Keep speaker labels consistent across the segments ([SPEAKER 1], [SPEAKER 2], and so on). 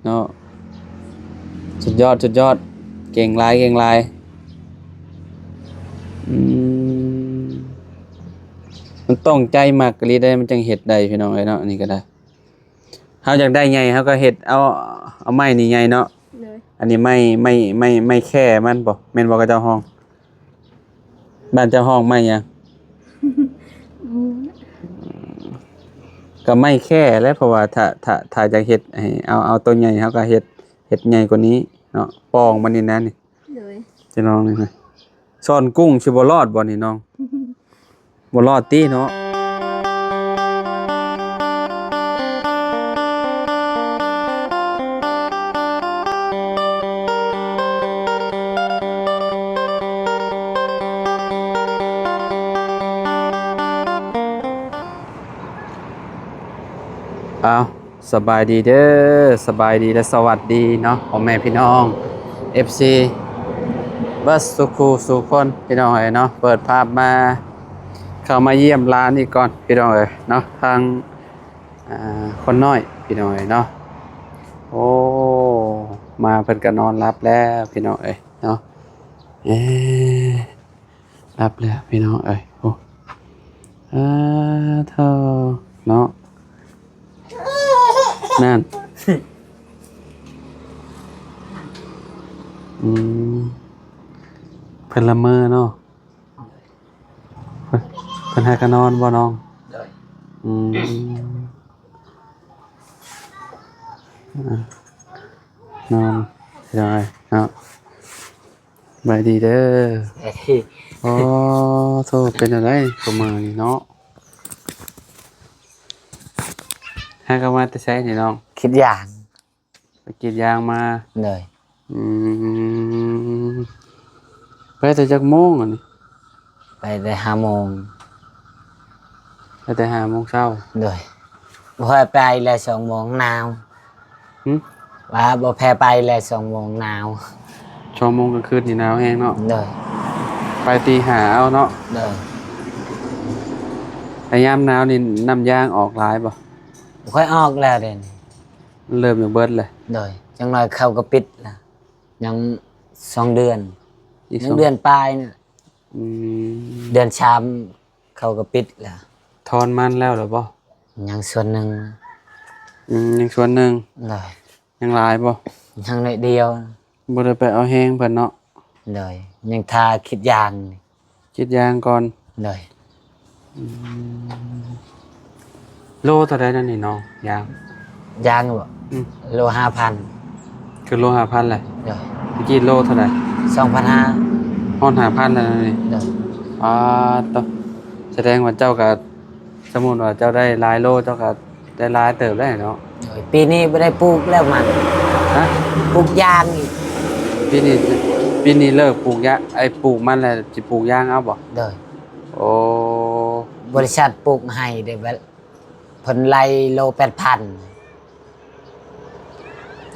[SPEAKER 1] เนาะสุดยอดเก่งหลายอืมมันต้องใจมากกะลีได้มันจังเฮ็ดได้พี่น้องเอ้ยเนาะนี่ก็ได้เฮาอยากได้ใหญ่เฮาก็เฮ็ดเอาไม้นี่ใหญ่เนาะอันนี้ไม่แค่มันบ่แม่นบ่กระเจ้าห้องบ้านเจ้าห้องไม้หยังก็ไม่แค่แล้วเพราะว่าถ้าจะเฮ็ดให้เอาตัวใหญ่เฮาก็เฮ็ดใหญ่กว่านี้เนาะปองมันนี่นะนี่จะน้องนี่นะซ่อนกุ้งสิบ่รอดบ่นี่น้องบ่รอดติเนาะเอาสบายดีเด้อสบายดีและสวัสดีเนาะพ่อแม่พี่น้อง FC บัสสุขสุคนพี่น้องเอ้ยเนาะเปิดภาพมาเข้ามาเยี่ยมร้านนี่ก่อนพี่น้องเอ้ยเนาะทางคนน้อยพี่น้องเอ้ยเนาะโอ้มาเพิ่นก็นอนรับแล้วพี่น้องเอ้ยเนาะรับแล้วพี่น้องเอ้ยโอ้เท่าเนาะนั่นเพิ่นละเมอเนาะเพิ่นให้กันนอนบ่น้องนอนได้เนาะบายดีเด้ออ๋อโทษเป็นอะไรประมาณนี้เนาะให้กันมาแต่ใช้นี่น้อง
[SPEAKER 2] คิดอย่าง
[SPEAKER 1] ไปกินยางมา
[SPEAKER 2] เลย
[SPEAKER 1] ไปแต่จักโมงอ่ะนี่
[SPEAKER 2] ไปได้5 โมง
[SPEAKER 1] ไปแต่5 โมงเช้า
[SPEAKER 2] เลยบ่ให้ไปแล้ว2 โมงหนาวว่าบ่แพ้ไปแล้ว2 โมงหนาว
[SPEAKER 1] 2 โมงกลางคืนนี่หนาวแห้งเนาะ
[SPEAKER 2] เลย
[SPEAKER 1] ไปตีหาเอาเนาะ
[SPEAKER 2] เลย
[SPEAKER 1] แต่ยามหนาวนี่น้ำยางออกหลายบ่
[SPEAKER 2] ค่อยออกแล้วเด้นี่
[SPEAKER 1] เริ่มจากเบิดเลย
[SPEAKER 2] เลยจังน้อยเข้าก็ปิดล่ะยัง2 เดือนอีก2 เดือนปลายนี่เดือนชามเข้าก็ปิดล่ะ
[SPEAKER 1] ถอนมันแล้วหรือบ่
[SPEAKER 2] ยังส่วนหนึ่ง
[SPEAKER 1] ยังส่วนหนึ่ง
[SPEAKER 2] เลย
[SPEAKER 1] ยังหลายบ่
[SPEAKER 2] ยังน้อยเดียว
[SPEAKER 1] บ่ได้ไปเอาแห้งเพิ่นเนาะ
[SPEAKER 2] เลยยังทาคิดยาง
[SPEAKER 1] คิดยางก่อน
[SPEAKER 2] เลย
[SPEAKER 1] โลเท่าใดนั่นนี่น้องยาง
[SPEAKER 2] บ่โล 5,000
[SPEAKER 1] คือโล 5,000แหละ
[SPEAKER 2] เด้อ
[SPEAKER 1] เมื่อกี้โลเท่าใด
[SPEAKER 2] 2,500
[SPEAKER 1] ฮอด 5,000แล้วนี่
[SPEAKER 2] เด้อ
[SPEAKER 1] ต่อแสดงว่าเจ้าก็สมมุติว่าเจ้าได้หลายโลเจ้าก็ได้หลายเติบได้เนาะ
[SPEAKER 2] ปีนี้บ่ได้ปลูกแล้วมัน
[SPEAKER 1] ฮะ
[SPEAKER 2] ปลูกยางอีก
[SPEAKER 1] ปีนี้เลิกปลูกยางปลูกมันแล้วสิปลูกยางเอาบ่
[SPEAKER 2] เด้อ
[SPEAKER 1] โอ้
[SPEAKER 2] บริษัทปลูกให้ได้เพิ่นไล่โล 8,000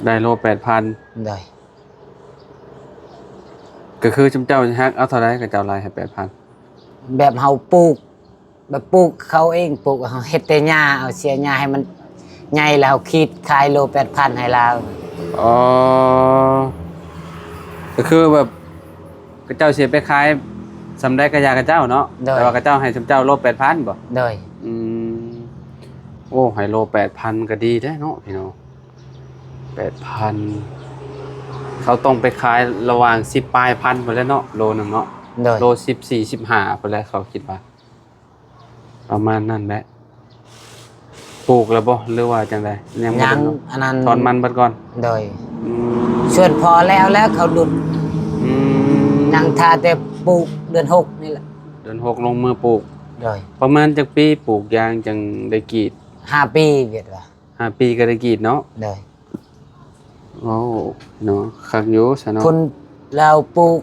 [SPEAKER 1] ได้โล 8,000
[SPEAKER 2] ได้
[SPEAKER 1] ก็คือเจ้าฮักเอาเท่าไรกับเจ้าลายให้ 8,000
[SPEAKER 2] แบบเฮาปลูกแบบปลูกเขาเองปลูกเฮาเฮ็ดแต่หญ้าเอาเสียหญ้าให้มันใหญ่แล้วคิดขายโล 8,000ให้เรา
[SPEAKER 1] อ๋อก็คือแบบเจ้าเสียไปขายสำได้กระยากระเจ้าเนาะแต่ว่ากระเจ้าให้เจ้าโล 8,000 บ่
[SPEAKER 2] ได้
[SPEAKER 1] โอ้ให้โล 8,000 ก็ดีได้เนาะพี่น้อง 8,000 เขาต้องไปขายระหว่าง10ปลายพันพุ่นแหล้วเนาะโลนึงเนาะโล14 15พุ่นแหล้วเขาคิดว่าประมาณนั้นแหละปลูกแล้วบ่หรือว่าจังได๋
[SPEAKER 2] ยังอันนั้น
[SPEAKER 1] ถอนมันเบิดก่อน
[SPEAKER 2] ได้ส่วนพอแล้วเขาดุดยังทาแต่ปลูกเดือน6นี่แหละ
[SPEAKER 1] เดือน6ลงมือปลูก
[SPEAKER 2] ได้
[SPEAKER 1] ประมาณจักปีปลูกยางจังได้กรีด
[SPEAKER 2] 5 ปีเวียดว่า
[SPEAKER 1] 5 ปีก็ได้กรีดเนาะ
[SPEAKER 2] ได้
[SPEAKER 1] โอ้เนาะคักอยู่ซะเนาะ
[SPEAKER 2] ทุนเราปลูก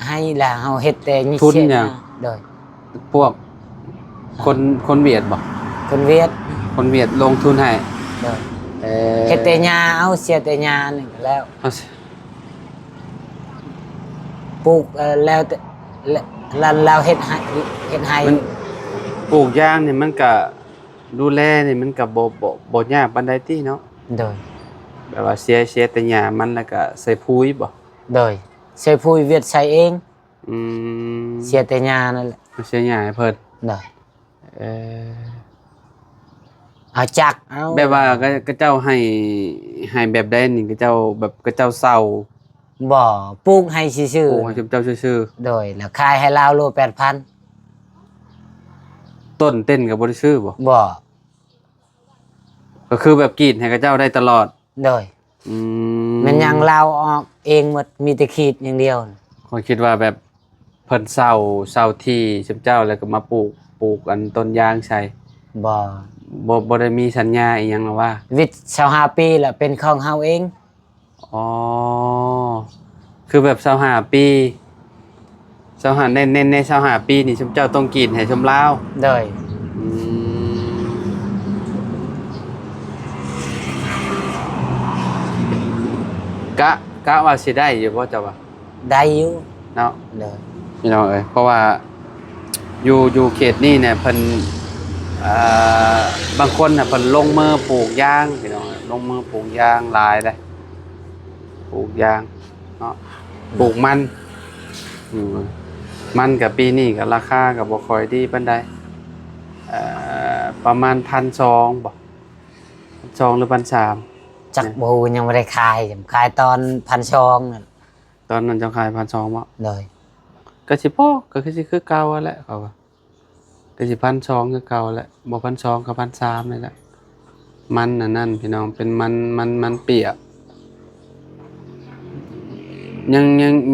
[SPEAKER 2] ให้แล้วเฮาเฮ็ดแต่นี่
[SPEAKER 1] ทุนหยัง
[SPEAKER 2] ได้
[SPEAKER 1] พวกคนเวียดบ่
[SPEAKER 2] คนเวียด
[SPEAKER 1] ลงทุนให้
[SPEAKER 2] ได้เฮ็ดแต่หญ้าเอาเสียแต่หญ้านี่แล้วปลูกแล้วเราเฮ็ดให้
[SPEAKER 1] มันปลูกยางนี่มันก็ดูแลนี่มันก็บ่ยากปานใดติเนาะ
[SPEAKER 2] โดย
[SPEAKER 1] แบบว่าเสียแต่หญ้ามันแล้วก็ใส่ปุ๋ยบ่
[SPEAKER 2] โดยใช้ปุ๋ยเวียดใช้เอง
[SPEAKER 1] อืม
[SPEAKER 2] เสียแต่หญ้านั่นแหละ
[SPEAKER 1] เสียหญ้าให้เพิ่น
[SPEAKER 2] โดย
[SPEAKER 1] เออ
[SPEAKER 2] เอาจักเอา
[SPEAKER 1] แบบว่าก็เจ้าให้แบบใดนี่ก็เจ้าแบบก็เจ้าเศร้า
[SPEAKER 2] บ่ปลูกให้ซื่อ
[SPEAKER 1] โอ้ให้เจ้าซื่อ
[SPEAKER 2] ๆโดยแล้วขายให้ลาวโล 8,000
[SPEAKER 1] ๆต้นเต้นก็บ่ได้ซื้อบ่
[SPEAKER 2] บ่
[SPEAKER 1] ก็คือแบบกรีดให้กับเจ้าได้ตลอด
[SPEAKER 2] โดย
[SPEAKER 1] อืม
[SPEAKER 2] มันยังลาวออกเองหมดมีแต่ขีดอย่างเดียว
[SPEAKER 1] ข้อยคิดว่าแบบเพิ่นเศร้าที่เจ้าแล้วก็มาปลูกอันต้นยางใส่
[SPEAKER 2] บ่
[SPEAKER 1] บ่ได้มีสัญญาอีหยังหรอว่า
[SPEAKER 2] วิทย์25ปีแล้วเป็นของเฮาเอง
[SPEAKER 1] อ๋อ คือแบบ25ปี25ใน25ปีนี่ชมเจ้าต้องกรีดให้ชมลาว
[SPEAKER 2] โดย
[SPEAKER 1] อืมกะว่าสิได้อยู่บ่เจ้าว่า
[SPEAKER 2] ได้อยู่
[SPEAKER 1] เนาะ
[SPEAKER 2] โดย
[SPEAKER 1] พี่น้องเอ้ยเพราะว่าอยู่เขตนี้เนี่ยเพิ่นอ่าบางคนน่ะเพิ่นลงมือปลูกยางพี่น้องลงมือปลูกยางหลายเลยปลูกยางเนาะปลูกมันอืมมันกับปีนี้ก็ราคาก็บ่ค่อยดีปานใดประมาณ 1,200 บ่ 1,200 หรือ 1,300
[SPEAKER 2] จักบ่ยังบ่ได้ขายจำขายตอน1,200นั่น
[SPEAKER 1] ตอนนั้นเจ้าขาย 1,200 บ่
[SPEAKER 2] โดย
[SPEAKER 1] ก็สิพอก็คือสิคือเก่าอะแหละเขาว่าก็สิ1,200คือเก่าแหละบ่1,200ก็1,300นี่แหละมันอันนั้นพี่น้องเป็นมันเปียก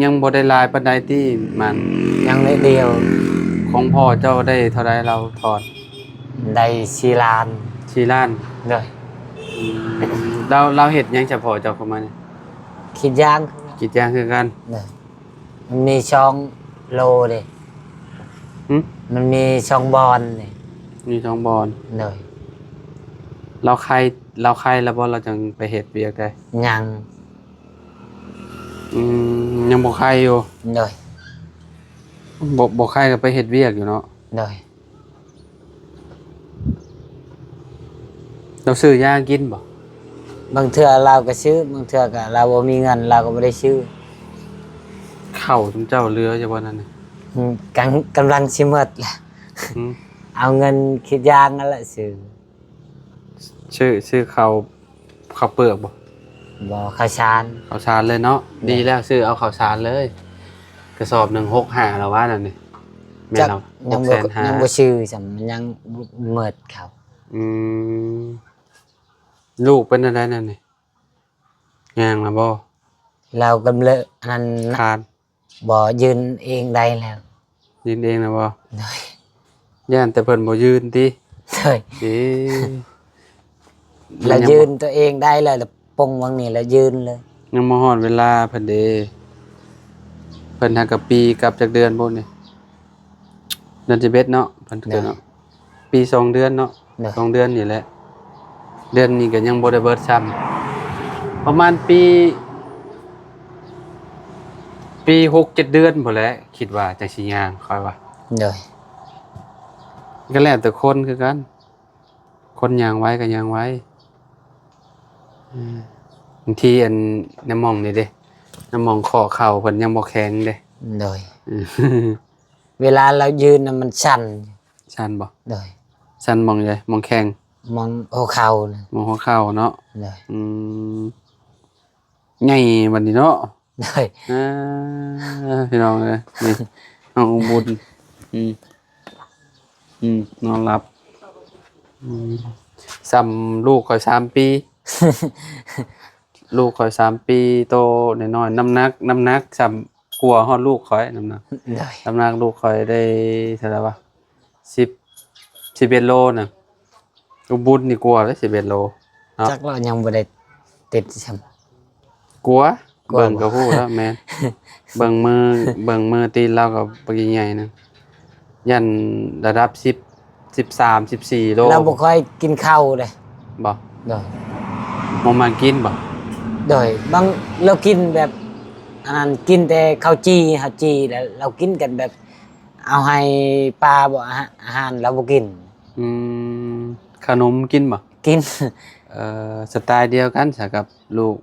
[SPEAKER 1] ยังบ่ได้หลายปานใดที่มัน
[SPEAKER 2] ยังได้เดียว
[SPEAKER 1] ของพ่อเจ้าได้เท่าใดเราถอน
[SPEAKER 2] ได้4 ล้าน
[SPEAKER 1] 4 ล้าน
[SPEAKER 2] โดย
[SPEAKER 1] เราเฮ็ดหยังเฉพาะเจ้าเข้ามานี่
[SPEAKER 2] คิดยาง
[SPEAKER 1] กรีดยางคือกัน
[SPEAKER 2] โดยมันมีช่องโลเด้
[SPEAKER 1] หึ
[SPEAKER 2] มันมีช่องบอลนี่
[SPEAKER 1] มี2บอน
[SPEAKER 2] โดย
[SPEAKER 1] เราใครแล้วบ่เราจังไปเฮ็ดเวียกได้
[SPEAKER 2] ยัง
[SPEAKER 1] ยังบ่ใครอยู่
[SPEAKER 2] โดย
[SPEAKER 1] บ่ใครก็ไปเฮ็ดเวียกอยู่เนาะ
[SPEAKER 2] โดย
[SPEAKER 1] เราซื้อยากินบ่
[SPEAKER 2] บางเทื่อเราก็ซื้อบางเทื่อก็เราบ่มีเงินเราก็บ่ได้ซื้อ
[SPEAKER 1] เข้าจุมเจ้าเรือจะบ่นั่นน่ะ
[SPEAKER 2] กำลังสิหมดแหละ
[SPEAKER 1] อืม
[SPEAKER 2] เอาเงินคิดยางนั่นแหละซื้อ
[SPEAKER 1] ชื่อข้าวเปลือกบ่
[SPEAKER 2] บ่ข้าวสาร
[SPEAKER 1] ข้าวสารเลยเนาะดีแล้วซื้อเอาข้าวสารเลย กระสอบ1 65แล้วว่านั่นนี่แม่
[SPEAKER 2] จัก
[SPEAKER 1] เรา
[SPEAKER 2] ยังบ่ยังบ่
[SPEAKER 1] 650,000
[SPEAKER 2] ซื้อจำมันยังหมดเขา
[SPEAKER 1] อืมลูกเป็นอะไรนั่นนี่ย่างล่ะบ่
[SPEAKER 2] เรากำเลอะอันนั้น
[SPEAKER 1] คาน
[SPEAKER 2] บ่ยืนเองได้แล้ว
[SPEAKER 1] ยืนเองล่ะบ่
[SPEAKER 2] โดย
[SPEAKER 1] ย่านแต่เพิ่นบ่ยืนติ
[SPEAKER 2] โดย
[SPEAKER 1] เอ๊ะ
[SPEAKER 2] เรายืนตัวเองได้แล้วแล้วปงวังนี้แล้วยืนเลย
[SPEAKER 1] ยังบ่ฮอดเวลาเพิ่นเด้เพิ่นหากับปีกลับจากเดือนพุ่นนี่เดือน11เนาะเพิ่นเกิดเนาะปี2 เดือนเนาะ
[SPEAKER 2] โดย
[SPEAKER 1] 2 เดือนนี่แหละ เดือนนี้ก็ยังบ่ได้เบิดซ้ำประมาณปี6-7 เดือนพุ่นแหละคิดว่าจังสิย่างค่อยว่า
[SPEAKER 2] โดย
[SPEAKER 1] ก็แล้วแต่คนคือกัน คนย่างไว้ก็ย่างไว้บางทีอันน้ำหม่องนี่เด้น้ำหม่องข้อเข่าเพิ่นยังบ่แข็งเด้
[SPEAKER 2] โดย
[SPEAKER 1] อืม
[SPEAKER 2] เวลาเรายืนน่ะมันสั่น
[SPEAKER 1] ชันบ่
[SPEAKER 2] โดย
[SPEAKER 1] ชันหม่องใดหม่องแข็ง
[SPEAKER 2] มองหัวเข่านะ
[SPEAKER 1] หม่องหัวเข่าเนาะ
[SPEAKER 2] โดย
[SPEAKER 1] อืมใหญ่บัดนี้เนาะ
[SPEAKER 2] โดย
[SPEAKER 1] พี่น้องเอ้ยนี่น้องบุญอืมนอนหลับซ้ำลูกข่อย3 ปี ลูกข่อย3 ปีโตน้อยๆน้ำหนักซ้ำกลัวฮอดลูกข่อยน้ำหนัก
[SPEAKER 2] โดย
[SPEAKER 1] น้ำหนักลูกข่อยได้เท่าไหร่วะ11 โลน่ะลูกบุญนี่กลัวเลย11 โลเนาะ
[SPEAKER 2] จักเรายังบ่ได้ติดซ้ำ
[SPEAKER 1] กลัว
[SPEAKER 2] กลัว
[SPEAKER 1] เบิ่งก็ฮู้แล้วแม่น เบิ่งมือตีนเราก็บ่ใหญ่ๆนึงยันระดับ10 13 14 โล
[SPEAKER 2] เราบ่ค่อยกินข้าวเลย
[SPEAKER 1] บ่
[SPEAKER 2] โดย
[SPEAKER 1] บ่มากินบ่
[SPEAKER 2] โดยบางเรากินแบบอันนั้นกินแต่ข้าวจีแล้วเรากินกันแบบ เอาให้ปลาบ่อาหารเราบ่กิน
[SPEAKER 1] อืมขนมกินบ่
[SPEAKER 2] กิน
[SPEAKER 1] สไตล์เดียวกันซะกับ ลูก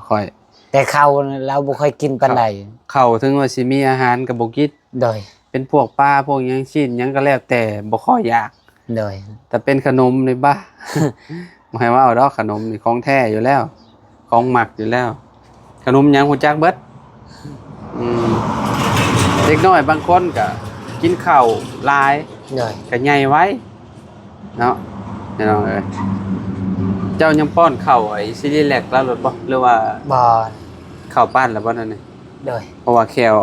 [SPEAKER 1] ค่อย
[SPEAKER 2] แต่ข้าวเราบ่ค่อยกินปานใด
[SPEAKER 1] เข้าถึงว่าสิมีอาหารก็บ่กิน
[SPEAKER 2] โดย
[SPEAKER 1] เป็นพวกปลาพวกหยังชิ้นหยังก็แล้วแต่บ่ค่อยอยาก
[SPEAKER 2] โดย
[SPEAKER 1] แต่เป็นขนมนี่บ้า บ่ให้ว่าเอาดอกขนมนี่ของแท้อยู่แล้ว ของหมักอยู่แล้ว ขนมหยังฮู้จักเบิดเด็กน้อยบางคนก็กินข้าวหลาย
[SPEAKER 2] โดย
[SPEAKER 1] ก็ใหญ่ไว้เนาะพี่น้องเอ้ยเจ้ายังป้อนข้าวไอ้ซีรีแลกแล้วหรือบ่หรือว่า
[SPEAKER 2] บ่
[SPEAKER 1] ข้าวปั้นแล้วบ่นั่นนี่
[SPEAKER 2] โดย
[SPEAKER 1] เพราะว่าแคว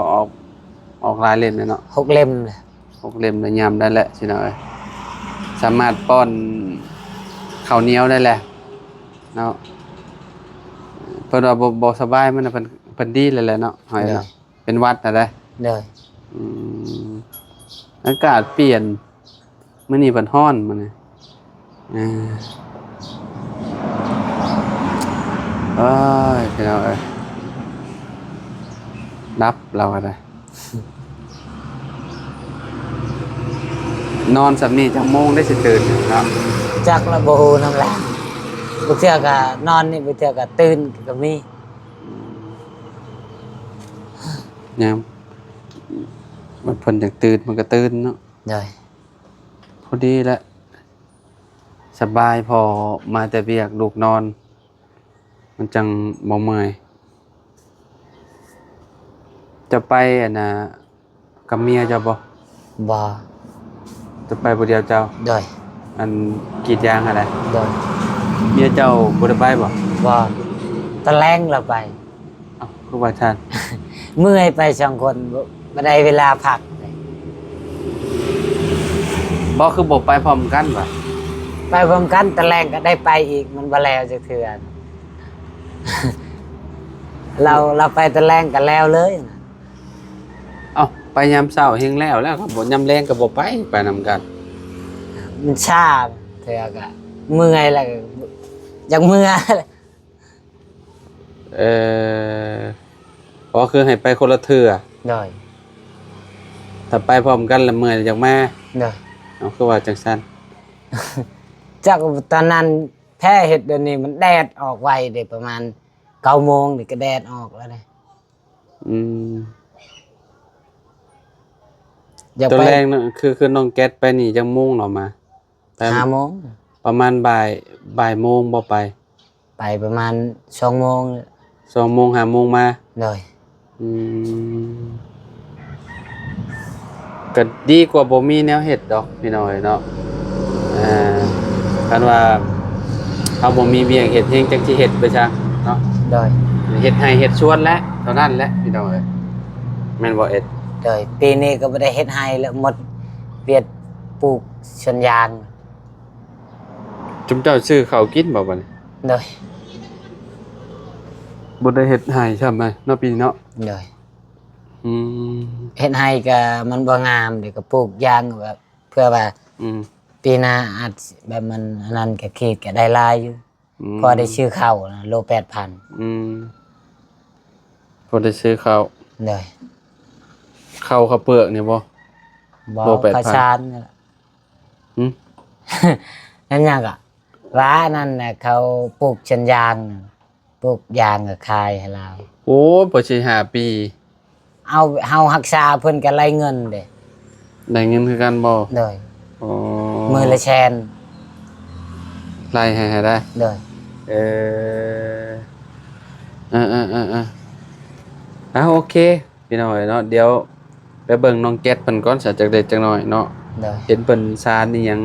[SPEAKER 1] ออกหลายเล่มเลยเนาะ
[SPEAKER 2] 6 เล่มเลย
[SPEAKER 1] 6 เล่มแล้วยำได้แหละพี่น้องเอ้ยสามารถป้อนข้าวเหนียวได้แหละเนาะเพิ่นว่าบ่สบายมันน่ะเพิ่นดีเลยแหละเนาะหอยเนาะเป็นหวัดน่ะได้
[SPEAKER 2] โดย
[SPEAKER 1] อืมอากาศเปลี่ยนมื้อนี้เพิ่นร้อนมื้อนี้เอ้ยพี่น้องเอ้ยนับเราอะไรนอนสำนี้จังโมงได้สิตื่นเนาะ
[SPEAKER 2] จักระบ่ฮู้นำล่ะบ่เทื่อก็นอนนี่บ่เทื่อก็ตื่นก็มี
[SPEAKER 1] ยามมันเพิ่นอยากตื่นมันก็ตื่นเนาะ
[SPEAKER 2] โดย
[SPEAKER 1] พอดีแล้วสบายพอมาแต่เวียกลูกนอน มันจังบ่เมื่อยจะไปอะนะกับเมียเจ้าบ่
[SPEAKER 2] บ่
[SPEAKER 1] จะไปผู้เดียวเจ้า
[SPEAKER 2] โดย
[SPEAKER 1] อันกรีดยางอะไร
[SPEAKER 2] โดย
[SPEAKER 1] เมียเจ้าบ่ได้ไปบ่
[SPEAKER 2] บ่ตะแลงเราไป
[SPEAKER 1] เอ้าคือว่าท่าน
[SPEAKER 2] เมื่อยไป2คนบ่ได้เวลาพักเลย
[SPEAKER 1] บ่คือบ่ไปพร้อมกันบ่
[SPEAKER 2] ไปพร้อมกันตะแลงก็ได้ไปอีกมันบ่แล้วจักเทื่อ เราไปตะแลงก็แล้วเลยนะ
[SPEAKER 1] เอ้าไปยามเช้าเฮงแล้วก็บ่ยามแลงก็บ่ไปนำกัน
[SPEAKER 2] มันชาเทื่อก็เมื่อยแล้วก็อยากเมื่อย
[SPEAKER 1] เอออ๋อคือให้ไปคนละเทื่อ
[SPEAKER 2] โดย
[SPEAKER 1] ถ้าไปพร้อมกันแล้วเมื่อยจังมา
[SPEAKER 2] โดย
[SPEAKER 1] เอาคือว่าจังซั่น
[SPEAKER 2] จากตอนนั้นแพ้เห็ดเดี๋ยวนี้มันแดดออกไวเด็ประมาณ9 โมงนี่ก็แดดออกแล้วเลย
[SPEAKER 1] อืม
[SPEAKER 2] อยาก
[SPEAKER 1] ตัว
[SPEAKER 2] ไป
[SPEAKER 1] แรกน่ะคือน้องแก๊สไปนี่จังโมงเนาะมาไป
[SPEAKER 2] 5 โมง
[SPEAKER 1] ประมาณบ่ายโมงบ่ไป
[SPEAKER 2] ไปประมาณ2 โมง
[SPEAKER 1] 2 โมง5 โมงมา
[SPEAKER 2] เลย
[SPEAKER 1] อืมก็ดีกว่าบ่มีแนวเฮ็ดดอกพี่น้อยเนาะคันว่าเฮาบ่มีเวียกเฮ็ดเฮงจังสิเฮ็ดไปซะเนาะ
[SPEAKER 2] เลย
[SPEAKER 1] เฮ็ดให้เฮ็ดชวนแล้วเท่านั้นแหละพี่น้อยแม่นบ่เอ็ด
[SPEAKER 2] เลยปีนี้ก็ไม่ได้เฮ็ดให้แล้วหมดเปียดปลูกชนยาง
[SPEAKER 1] จุมเจ้าซื้อข้าวกินบ่บัดนี้
[SPEAKER 2] เลย
[SPEAKER 1] บ่ได้เฮ็ดให้ใช่ไหมเนาะปีนี้เนาะ
[SPEAKER 2] เลย
[SPEAKER 1] อืม
[SPEAKER 2] เฮ็ดให้ก็มันบ่งามเดี๋ยวก็ปลูกยางแบบเพื่อว่า
[SPEAKER 1] อืม
[SPEAKER 2] ปีหน้าอาจแบบมันอันนั้นก็คิดก็ได้หลายอยู่
[SPEAKER 1] ม
[SPEAKER 2] พอได้ชื่อเข้านะโล 8,000
[SPEAKER 1] อืมพอได้ซื้อข้าว
[SPEAKER 2] เลย
[SPEAKER 1] ข้าวเปลือกนี่บ่
[SPEAKER 2] บ่
[SPEAKER 1] โล 8,000
[SPEAKER 2] ข้าวสารนี่แหละ
[SPEAKER 1] หึ
[SPEAKER 2] นั่นยังอ่ะร้านนั่นน่ะเขาปลูกชนยางน่ะปลูกยางก็ขายให้เรา
[SPEAKER 1] โอ้ยบ่ใช่5 ปี
[SPEAKER 2] เอาเฮารักษาเพิ่นก็ไล่เงินเด้
[SPEAKER 1] ได้เงินคือกันบ่
[SPEAKER 2] เลย
[SPEAKER 1] อ๋อ
[SPEAKER 2] มือละแชน
[SPEAKER 1] ไล่ให้ได้
[SPEAKER 2] เลย
[SPEAKER 1] เออโอเคพี่น้อยเนาะเดี๋ยวไปเบิ่งน้องแก๊สเพิ่นก่อนซะจักเด็ดจักหน่อยเนาะ
[SPEAKER 2] เลย
[SPEAKER 1] เห็นเพิ่นซานนี่หยัง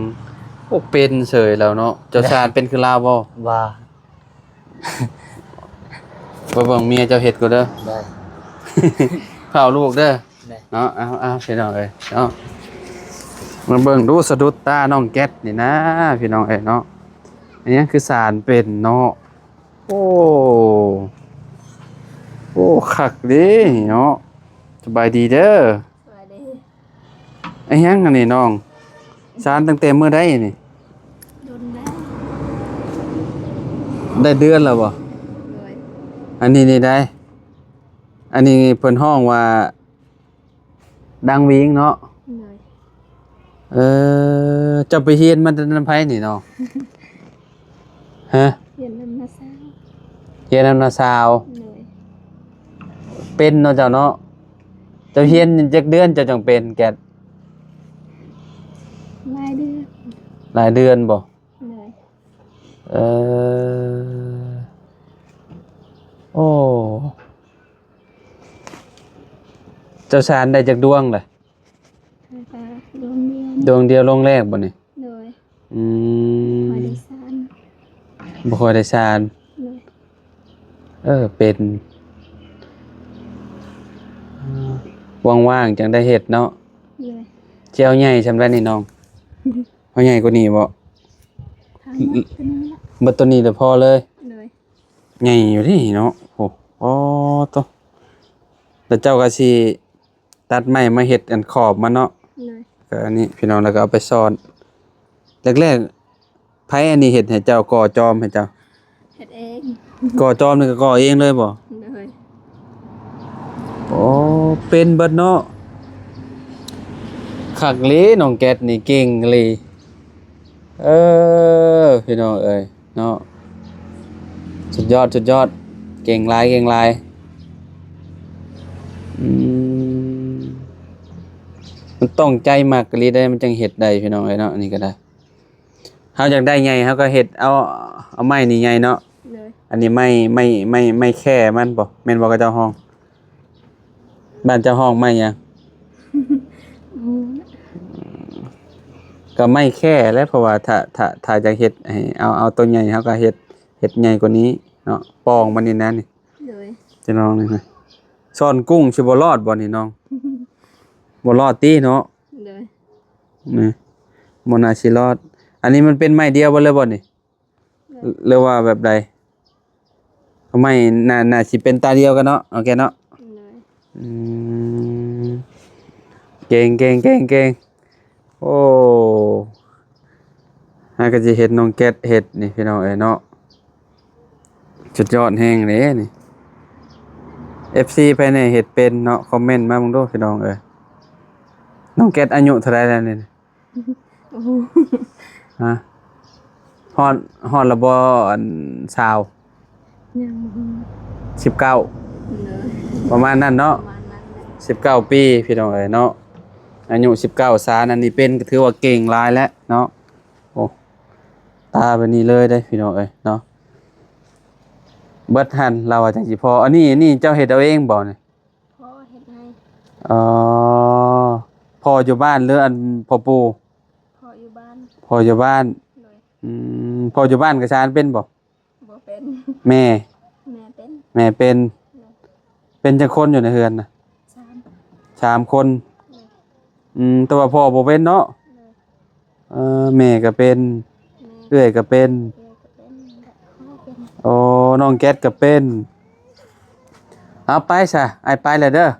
[SPEAKER 1] โอ้เป็นเฉยแล้วเนาะเจ้าซานเป็นคือลาวบ่
[SPEAKER 2] ว่า
[SPEAKER 1] ไปเบิ่งเมียเจ้าเฮ็ดก็เด้อ
[SPEAKER 2] เลย
[SPEAKER 1] เผาลูกเด้อ
[SPEAKER 2] เลย
[SPEAKER 1] เนาะเอาพี่น้องเอ้ยเนาะมาเบิ่งดูสะดุดตาน้องแก๊สนี่นะพี่น้องเอ้ยเนาะอันนี้คือสารเป็นเนาะโอ้คักเด้เนาะสบายดีเด้อ
[SPEAKER 3] สวัสดี
[SPEAKER 1] ไอ้หยังอันนี้น้องสารตั้งแต่มื้อใดนี่
[SPEAKER 3] โดนได้
[SPEAKER 1] ได้เดือนแล้วบ่
[SPEAKER 3] เลย
[SPEAKER 1] อันนี้นี่ได้ อันนี้เพิ่นห้องว่า ดังวิงเนาะ
[SPEAKER 3] เลย
[SPEAKER 1] จะไปเฮียนมันนำไผนี่เนาะ ฮะ
[SPEAKER 3] เปลี่ยนเป็นมาเศร้า
[SPEAKER 1] ฮียนนำนาสาว
[SPEAKER 3] เลย
[SPEAKER 1] เป็นเนาะเจ้าเนาะเจ้าเฮียนจักเดือนเจ้าจังเป็นแกด
[SPEAKER 3] รายเดือน
[SPEAKER 1] หลายเดือนบ่
[SPEAKER 3] เลย
[SPEAKER 1] เออโอ้เจ้าสารได้จากดวงเลย
[SPEAKER 3] แล้วก็รวมเรียน
[SPEAKER 1] ดวงเดียวลงแรกบ่นี่
[SPEAKER 3] เลย
[SPEAKER 1] อื
[SPEAKER 3] พอ
[SPEAKER 1] ม
[SPEAKER 3] ได้สาน
[SPEAKER 1] บ่ค่อยได้สาร
[SPEAKER 3] เลย
[SPEAKER 1] เป็นว่างๆจังได้เฮ็ดเนาะ
[SPEAKER 3] เลย
[SPEAKER 1] เจียวใหญ่ซำได้นี่น้องเอาใหญ่กว่านี้บ่
[SPEAKER 3] ทางวัดตัวนี้ละ
[SPEAKER 1] บ่ตัวนี้เด้อพอเลย
[SPEAKER 3] เลย
[SPEAKER 1] ใหญ่อยู่นี่เนาะโอ้โอ้โตแล้วเจ้าก็สิตัดไม้มาเฮ็ดอันขอบมันเนาะ
[SPEAKER 3] เลย
[SPEAKER 1] ก็อันนี้พี่น้องแล้วก็เอาไปซ่อนแรกๆไผอันนี้เฮ็ดให้เจ้าก่อจอมให้เจ้า
[SPEAKER 3] เฮ็ดเอง
[SPEAKER 1] ก่อจอมนี่ก็ก่อเองเลยบ่
[SPEAKER 3] เลย
[SPEAKER 1] โอ้เป็นเบิดเนาะคักเลยน้องแก๊สนี่เก่งเลยพี่น้องเอ้ยเนาะสุดยอดเก่งหลายอืมมันต้องใจมากกะลีได้มันจังเฮ็ดได้พี่น้องเอ้ยเนาะอันนี้ก็ได้เฮาอยากได้ใหญ่เฮาก็เฮ็ดเอาไม้นี่ใหญ่เนาะ
[SPEAKER 3] เลย
[SPEAKER 1] อันนี้ไม่แค่มันบ่แม่นบ่กับเจ้าห้องบ้านเจ้าห้องไม่หยัง
[SPEAKER 3] โอ้
[SPEAKER 1] ก็ไม่แค่แล้วเพราะว่าถ้าจะเฮ็ดให้เอาตัวใหญ่เฮาก็เฮ็ดใหญ่กว่านี้เนาะปองมันนี่นะนี่
[SPEAKER 3] เลย
[SPEAKER 1] จะน้องนี่นะซ่อนกุ้งสิบ่รอดบ่นี่น้องบ่รอดติเนาะ
[SPEAKER 3] เลย
[SPEAKER 1] นี่บ่น่าสิรอด อันนี้มันเป็นไม้เดียวบ่เลยบ่นี่หรือว่าแบบใดไม้น่าสิเป็นตาเดียวกันเนาะโอเคเนาะ
[SPEAKER 3] เลย
[SPEAKER 1] อืมเก่งโอ้ฮาก็จะเห็ดน้องแก๊สเห็ดนี่พี่น้องเอ้ยเนาะสุดยอดแฮงเลยนี่ FC ภายในเห็ดเป็นเนาะคอมเมนต์มามึงดูพี่น้องเอ้ยน้องแก๊สอายุเท่าไหร่แล้วนี่
[SPEAKER 3] โอ้โห
[SPEAKER 1] ฮะฮอดละบ่อันชาว
[SPEAKER 3] ยังบ่
[SPEAKER 1] 19
[SPEAKER 3] เลย
[SPEAKER 1] ประมาณนั้นเนาะ
[SPEAKER 3] ประมาณนั้นแหละ
[SPEAKER 1] 19 ปีพี่น้องเอ้ยเนาะอายุ19สารอันนี้เป็นก็ถือว่าเก่งหลายแล้วเนาะโอ้ตาแบบนี้เลยได้พี่น้องเอ้ยเนาะเบิดหันเราว่าจังสิพออันนี้เจ้าเฮ็ดเอาเองบ่นี่
[SPEAKER 3] พ่อเฮ็ดให้
[SPEAKER 1] อ๋อพ่ออยู่บ้านหรืออันพ่อปู่
[SPEAKER 3] พ่ออยู่บ้าน
[SPEAKER 1] พ่ออยู่บ้าน
[SPEAKER 3] เลย
[SPEAKER 1] พ่ออยู่บ้านก็ชานเป็นบ่
[SPEAKER 3] บ่เป็น
[SPEAKER 1] แม่
[SPEAKER 3] แม่เป็น
[SPEAKER 1] แม่เป็นจักคนอยู่ในเฮือนน่ะ
[SPEAKER 3] สาม
[SPEAKER 1] สามคน
[SPEAKER 3] เลย
[SPEAKER 1] แต่ว่าพ่อบ่เป็นเนาะ
[SPEAKER 3] เลย
[SPEAKER 1] แม่ก็เป็น
[SPEAKER 3] แม่
[SPEAKER 1] เอื้อยก็เป็น
[SPEAKER 3] เด็กก็เป็นและพ่อเป็น
[SPEAKER 1] โอ้น้องแก๊สก็เป็นเอาไปซะไอ้ไปแล้วเด้อ
[SPEAKER 3] เลย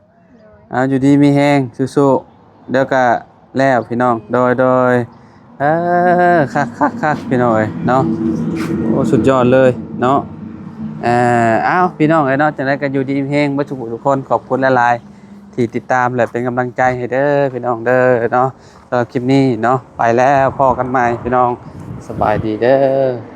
[SPEAKER 1] เอาอยู่ดีมีแฮงสู้ๆเดี๋ยวก็แล้วพี่น้องโดยคักพี่น้องเอ้ยเนาะโอ้สุดยอดเลยเนาะอ้าวพี่น้องเอ้ยเนาะจังได๋ก็อยู่ดีมีแฮงเบ่ทุกคนขอบคุณหลายๆที่ติดตามและเป็นกำลังใจให้เด้อพี่น้องเด้อเนาะสำหรับคลิปนี้เนาะไปแล้วพอกันใหม่พี่น้องสบายดีเด้อ